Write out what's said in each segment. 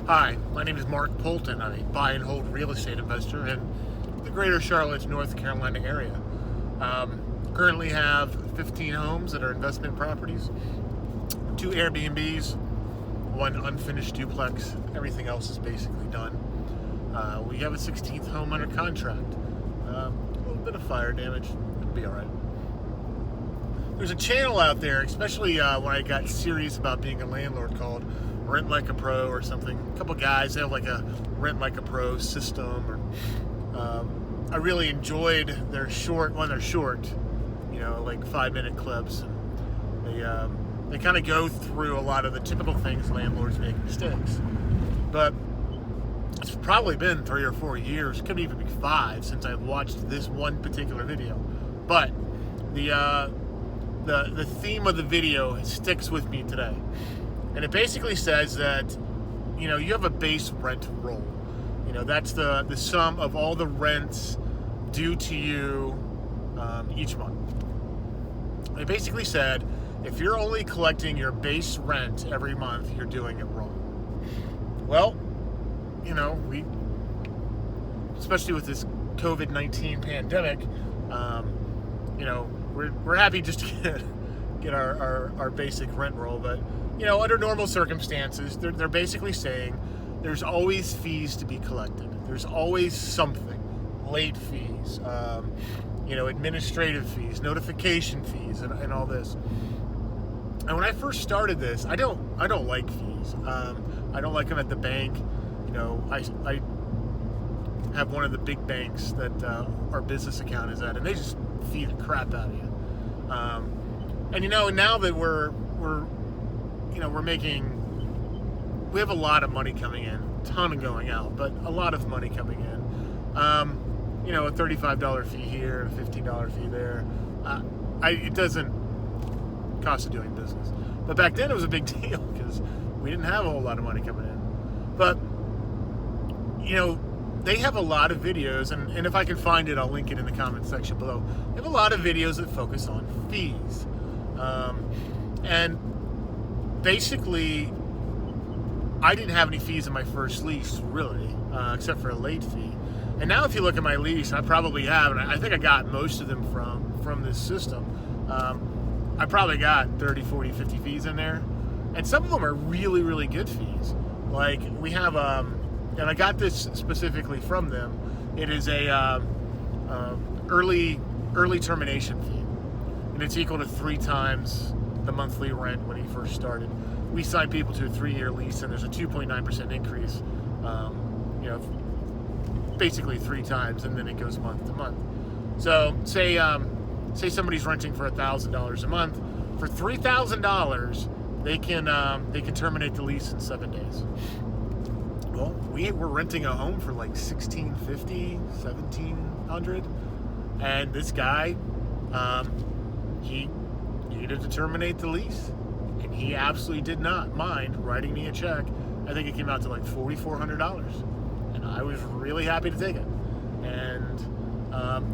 Hi, my name is Mark Polton. I'm a buy and hold real estate investor in the greater Charlotte, North Carolina area. Currently have 15 homes that are investment properties, 2 Airbnbs, 1 unfinished duplex. Everything else is basically done. We have a 16th home under contract. A little bit of fire damage. It'll be all right. There's a channel out there, especially when I got serious about being a landlord, called Rent Like a Pro or something. A couple guys, they have like a Rent Like a Pro system. I really enjoyed their short, like 5-minute clips. They kind of go through a lot of the typical things landlords make mistakes. But it's probably been 3 or 4 years, could even be 5, since I've watched this one particular video. But the theme of the video sticks with me today. And it basically says that, you have a base rent roll. That's the sum of all the rents due to you each month. It basically said, if you're only collecting your base rent every month, you're doing it wrong. Well, we, especially with this COVID-19 pandemic, we're happy just to get our basic rent roll, but under normal circumstances, they're basically saying there's always fees to be collected. There's always something, late fees, administrative fees, notification fees, and all this. And when I first started this, I don't like fees. I don't like them at the bank. I have one of the big banks that our business account is at, and they just fee the crap out of you. And now that we have a lot of money coming in, a ton of going out, but a lot of money coming in. A $35 fee here, a $15 fee there. It doesn't cost of doing business. But back then it was a big deal because we didn't have a whole lot of money coming in. But, they have a lot of videos, and if I can find it, I'll link it in the comment section below. They have a lot of videos that focus on fees. And basically, I didn't have any fees in my first lease, really, except for a late fee. And now if you look at my lease, I probably have, and I think I got most of them from this system. I probably got 30, 40, 50 fees in there. And some of them are really, really good fees. Like, we have, and I got this specifically from them. It is a early termination fee. And it's equal to 3 times the monthly rent when he first started. We sign people to a 3-year lease, and there's a 2.9% increase. Basically 3 times, and then it goes month to month. So say somebody's renting for $1,000 a month. For $3,000, they can terminate the lease in 7 days. Well, we were renting a home for like $1,650, $1,700, and this guy, he needed to terminate the lease, and he absolutely did not mind writing me a check. I think it came out to like $4,400, and I was really happy to take it. And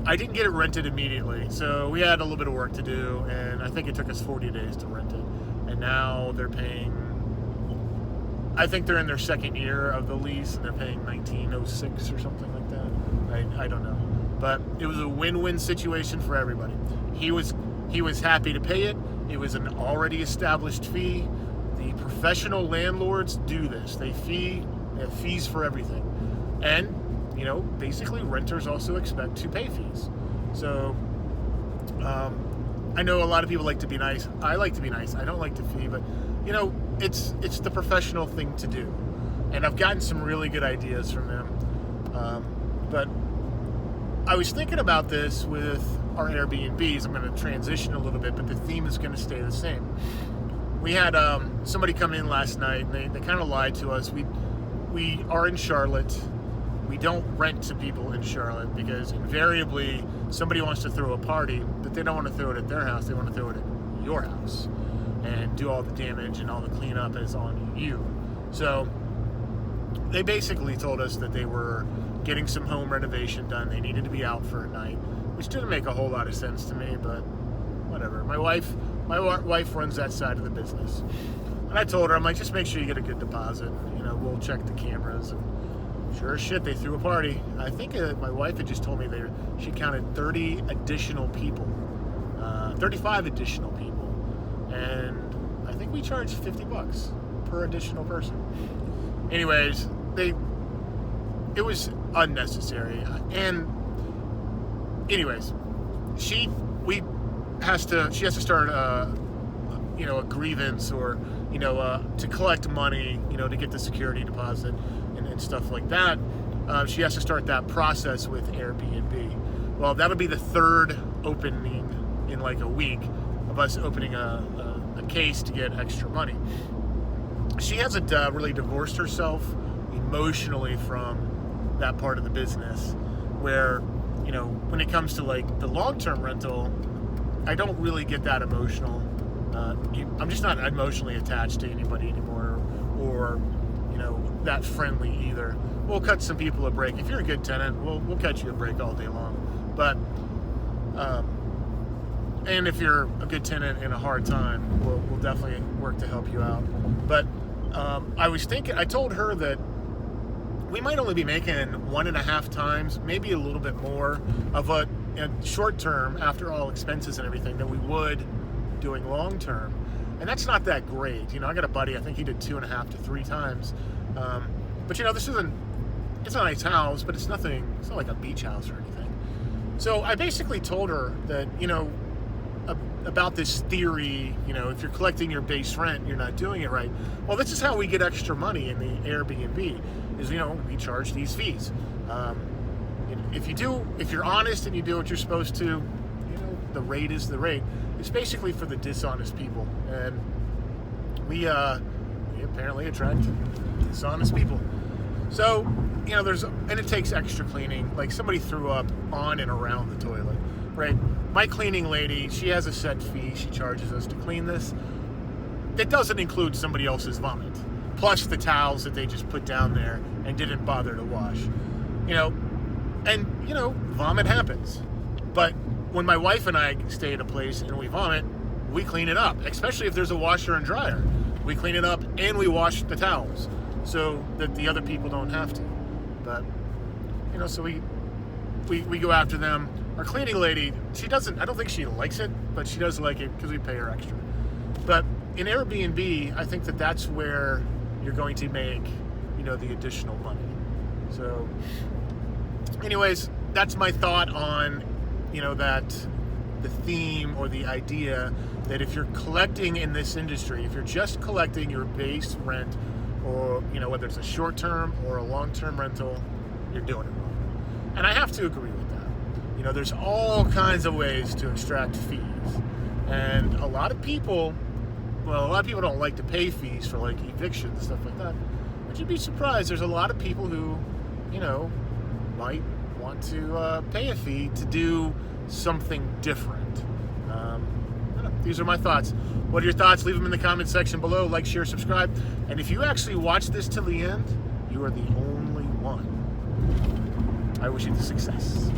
I didn't get it rented immediately, so we had a little bit of work to do, and I think it took us 40 days to rent it. And now they're paying, I think they're in their 2nd year of the lease, and they're paying $1,906 or something like that. I don't know, but it was a win-win situation for everybody. He was happy to pay it. It was an already established fee. The professional landlords do this. They have fees for everything. And, basically renters also expect to pay fees. So, I know a lot of people like to be nice. I like to be nice. I don't like to fee, but, it's the professional thing to do. And I've gotten some really good ideas from them. But I was thinking about this with our Airbnbs. I'm going to transition a little bit, but the theme is going to stay the same. We had somebody come in last night, and they kind of lied to us. We are in Charlotte. We don't rent to people in Charlotte because invariably somebody wants to throw a party, but they don't want to throw it at their house. They want to throw it at your house and do all the damage, and all the cleanup is on you. So they basically told us that they were getting some home renovation done. They needed to be out for a night, which didn't make a whole lot of sense to me, but whatever. My wife runs that side of the business. And I told her, I'm like, just make sure you get a good deposit. You know, we'll check the cameras. And sure as shit, they threw a party. I think my wife had just told me she counted 30 additional people, 35 additional people, and I think we charged $50 per additional person. Anyways, it was unnecessary. And anyways, she has to start a grievance, or to collect money, to get the security deposit and stuff like that. She has to start that process with Airbnb. Well, that'll be the third opening in like a week of us opening a case to get extra money. She hasn't really divorced herself emotionally from that part of the business, where when it comes to like the long-term rental, I don't really get that emotional. I'm just not emotionally attached to anybody anymore, or that friendly either. We'll cut some people a break. If you're a good tenant, we'll cut you a break all day long. But and if you're a good tenant in a hard time, we'll definitely work to help you out. But I told her that we might only be making 1.5 times, maybe a little bit more of a short term, after all expenses and everything, than we would doing long term. And that's not that great. I got a buddy, I think he did 2.5 to 3 times. But it's a nice house, but it's not like a beach house or anything. So I basically told her that, about this theory, if you're collecting your base rent, you're not doing it right. Well, this is how we get extra money in the Airbnb, is, we charge these fees. If you're honest and you do what you're supposed to, the rate is the rate. It's basically for the dishonest people, and we apparently attract dishonest people. So, and it takes extra cleaning. Like, somebody threw up on and around the toilet, right? My cleaning lady, she has a set fee she charges us to clean this. That doesn't include somebody else's vomit, plus the towels that they just put down there and didn't bother to wash. Vomit happens. But when my wife and I stay at a place and we vomit, we clean it up, especially if there's a washer and dryer. We clean it up and we wash the towels so that the other people don't have to. But, so we go after them. Our cleaning lady, I don't think she likes it, but she does like it because we pay her extra. But in Airbnb, I think that's where you're going to make, the additional money. So anyways, that's my thought on, that the theme or the idea that if you're collecting in this industry, if you're just collecting your base rent, or, whether it's a short-term or a long-term rental, you're doing it wrong. And I have to agree with that. There's all kinds of ways to extract fees. And a lot of people don't like to pay fees for like evictions and stuff like that. But you'd be surprised, there's a lot of people who, might want to pay a fee to do something different. These are my thoughts. What are your thoughts? Leave them in the comment section below. Like, share, subscribe. And if you actually watch this till the end, you are the only one. I wish you the success.